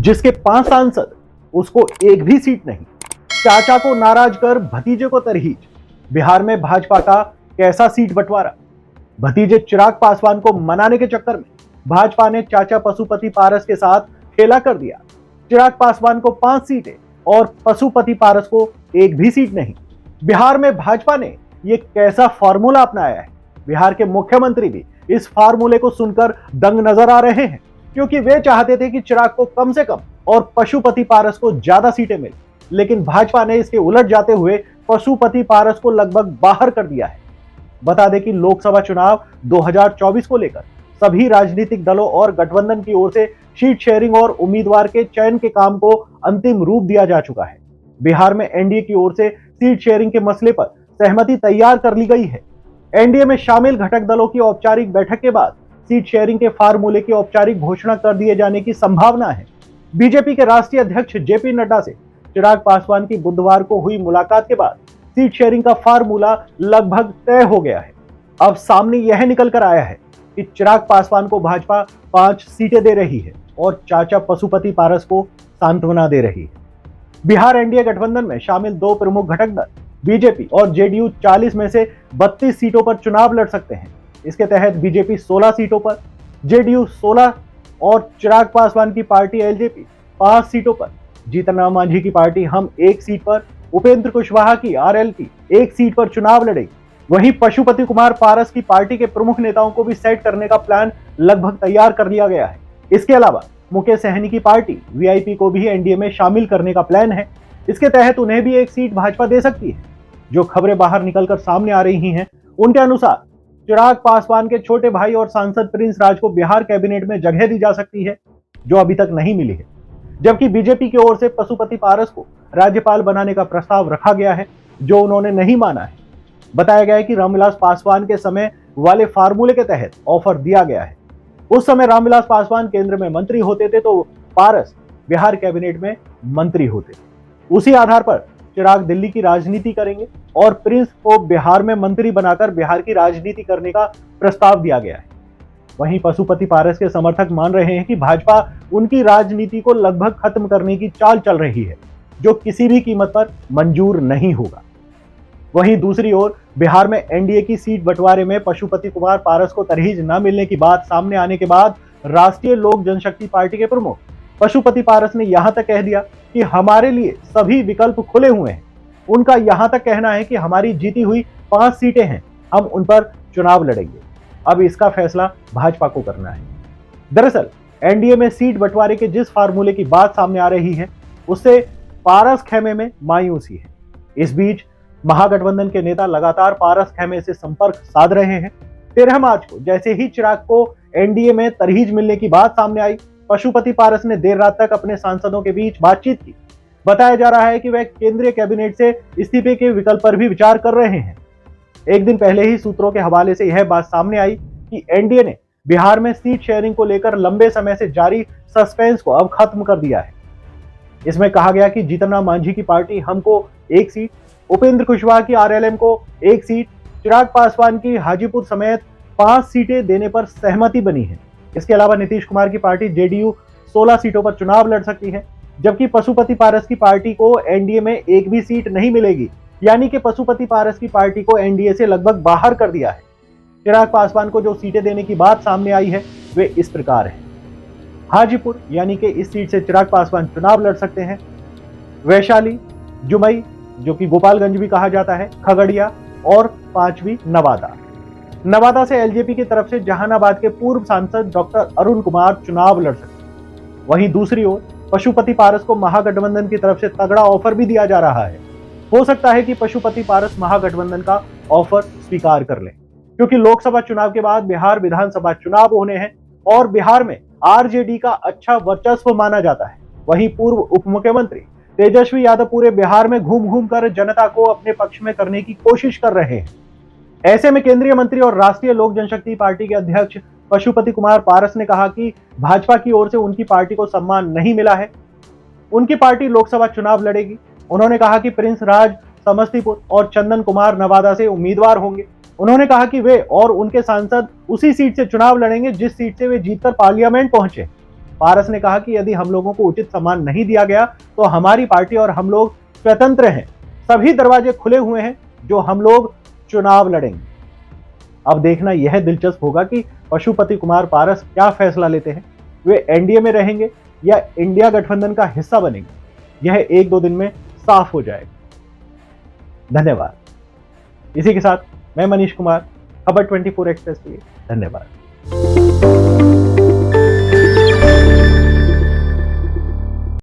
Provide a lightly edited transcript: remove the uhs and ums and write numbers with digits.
जिसके 5 सांसद, उसको एक भी सीट नहीं। चाचा को नाराज कर भतीजे को तरहीज। बिहार में भाजपा का कैसा सीट बंटवारा। भतीजे चिराग पासवान को मनाने के चक्कर में भाजपा ने चाचा पशुपति पारस के साथ खेला कर दिया। चिराग पासवान को 5 सीटें और पशुपति पारस को एक भी सीट नहीं। बिहार में भाजपा ने यह कैसा फॉर्मूला अपनाया है। बिहार के मुख्यमंत्री भी इस फार्मूले को सुनकर दंग नजर आ रहे हैं, क्योंकि वे चाहते थे कि चिराग को कम से कम और पशुपति पारस को ज्यादा सीटें मिले, लेकिन भाजपा ने इसके उलट जाते हुए पशुपति पारस को लगभग बाहर कर दिया है। बता दें कि लोकसभा चुनाव 2024 को लेकर सभी राजनीतिक दलों और गठबंधन की ओर से सीट शेयरिंग और उम्मीदवार के चयन के काम को अंतिम रूप दिया जा चुका है। बिहार में एनडीए की ओर से सीट शेयरिंग के मसले पर सहमति तैयार कर ली गई है। एनडीए में शामिल घटक दलों की औपचारिक बैठक के बाद सीट शेयरिंग के फार्मूले की औपचारिक घोषणा कर दिए जाने की संभावना है। बीजेपी के राष्ट्रीय अध्यक्ष जेपी नड्डा से चिराग पासवान की बुधवार को हुई मुलाकात के बाद सीट शेयरिंग का फार्मूला लगभग तय हो गया है। अब सामने यह निकल कर आया है कि चिराग पासवान को भाजपा 5 सीटें दे रही है और चाचा पशुपति पारस को सांत्वना दे रही है। बिहार एनडीए गठबंधन में शामिल 2 प्रमुख घटक दल बीजेपी और जेडीयू 40 में से 32 सीटों पर चुनाव लड़ सकते हैं। इसके तहत बीजेपी 16 सीटों पर, जेडीयू 16 और चिराग पासवान की पार्टी एलजेपी 5 सीटों पर, जीतन राम मांझी की पार्टी हम 1 सीट पर, उपेंद्र कुशवाहा की आरएलपी 1 सीट पर चुनाव लड़ेगी। वहीं पशुपति कुमार पारस की पार्टी के प्रमुख नेताओं को भी सेट करने का प्लान लगभग तैयार कर लिया गया है। इसके अलावा मुकेश सहनी की पार्टी वीआईपी को भी एनडीए में शामिल करने का प्लान है। इसके तहत उन्हें भी 1 सीट भाजपा दे सकती है। जो खबरें बाहर निकलकर सामने आ रही हैं, उनके अनुसार चिराग पासवान के छोटे भाई और सांसद प्रिंस राज को बिहार कैबिनेट में जगह दी जा सकती है, जो अभी तक नहीं मिली है। जबकि बीजेपी की ओर से पशुपति पारस को राज्यपाल बनाने का प्रस्ताव रखा गया है, जो उन्होंने नहीं माना है। बताया गया है कि रामविलास पासवान के समय वाले फार्मूले के तहत ऑफर दिया गया है। उस समय रामविलास पासवान केंद्र में मंत्री होते थे, तो पारस बिहार कैबिनेट में मंत्री होते थे। उसी आधार पर चिराग दिल्ली की राजनीति करेंगे और प्रिंस को बिहार में मंत्री बनाकर बिहार की राजनीति करने का प्रस्ताव दिया गया है। वहीं पशुपति पारस के समर्थक मान रहे हैं कि भाजपा उनकी राजनीति को लगभग खत्म करने की चाल चल रही है, जो किसी भी कीमत पर मंजूर नहीं होगा। वहीं दूसरी ओर बिहार में एनडीए की सीट बंटवारे में पशुपति कुमार पारस को तरहीज न मिलने की बात सामने आने के बाद राष्ट्रीय लोक जनशक्ति पार्टी के प्रमुख पशुपति पारस ने यहां तक कह दिया कि हमारे लिए सभी विकल्प खुले हुए हैं। उनका यहां तक कहना है कि हमारी जीती हुई 5 सीटें हैं, हम उन पर चुनाव लड़ेंगे। अब इसका फैसला भाजपा को करना है। दरअसल एनडीए में सीट बंटवारे के जिस फार्मूले की बात सामने आ रही है, उससे पारस खेमे में मायूसी है। इस बीच महागठबंधन के नेता लगातार पारस खेमे से संपर्क साध रहे हैं। 13 मार्च को जैसे ही चिराग को एनडीए में तरहीज मिलने की बात सामने आई, पशुपति पारस ने देर रात तक अपने सांसदों के बीच बातचीत की। बताया जा रहा है कि वह केंद्रीय कैबिनेट से इस्तीफे के विकल्प पर भी विचार कर रहे हैं। एक दिन पहले ही सूत्रों के हवाले से यह बात सामने आई कि एनडीए ने बिहार में सीट शेयरिंग को लेकर लंबे समय से जारी सस्पेंस को अब खत्म कर दिया है। इसमें कहा गया कि जीतन राम मांझी की पार्टी हमको 1 सीट, उपेंद्र कुशवाहा की आरएलएम को 1 सीट, चिराग पासवान की हाजीपुर समेत 5 सीटें देने पर सहमति बनी है। इसके अलावा नीतीश कुमार की पार्टी जेडीयू 16 सीटों पर चुनाव लड़ सकती है, जबकि पशुपति पारस की पार्टी को एनडीए में 1 भी सीट नहीं मिलेगी। यानी कि पशुपति पारस की पार्टी को एनडीए से लगभग बाहर कर दिया है। चिराग पासवान को जो सीटें देने की बात सामने आई है, वे इस प्रकार है। हाजीपुर यानी कि इस सीट से चिराग पासवान चुनाव लड़ सकते हैं। वैशाली, जुमई जो कि गोपालगंज भी कहा जाता है, खगड़िया और 5वीं नवादा। नवादा से एलजेपी की तरफ से जहानाबाद के पूर्व सांसद डॉक्टर अरुण कुमार चुनाव लड़ सकते हैं। वहीं दूसरी ओर पशुपति पारस को महागठबंधन की तरफ से तगड़ा ऑफर भी दिया जा रहा है। हो सकता है कि पशुपति पारस महागठबंधन का ऑफर स्वीकार कर लें, क्योंकि लोकसभा चुनाव के बाद बिहार विधानसभा चुनाव होने हैं और बिहार में आरजेडी का अच्छा वर्चस्व माना जाता है। वहीं पूर्व उप मुख्यमंत्री तेजस्वी यादव पूरे बिहार में घूम घूम कर जनता को अपने पक्ष में करने की कोशिश कर रहे हैं। ऐसे में केंद्रीय मंत्री और राष्ट्रीय लोक जनशक्ति पार्टी के अध्यक्ष पशुपति कुमार पारस ने कहा कि भाजपा की ओर से उनकी पार्टी को सम्मान नहीं मिला है, उनकी पार्टी लोकसभा चुनाव लड़ेगी। उन्होंने कहा कि प्रिंस राज समस्तीपुर और चंदन कुमार नवादा से उम्मीदवार होंगे। उन्होंने कहा कि वे और उनके सांसद उसी सीट से चुनाव लड़ेंगे जिस सीट से वे जीतकर पार्लियामेंट पहुंचे। पारस ने कहा कि यदि हम लोगों को उचित सम्मान नहीं दिया गया तो हमारी पार्टी और हम लोग स्वतंत्र हैं, सभी दरवाजे खुले हुए हैं, जो हम लोग चुनाव लड़ेंगे। अब देखना यह दिलचस्प होगा कि पशुपति कुमार पारस क्या फैसला लेते हैं। वे एनडीए में रहेंगे या इंडिया गठबंधन का हिस्सा बनेंगे, यह 1-2 दिन में साफ हो जाएगा। धन्यवाद। इसी के साथ मैं मनीष कुमार, खबर 24 एक्सप्रेस के लिए धन्यवाद।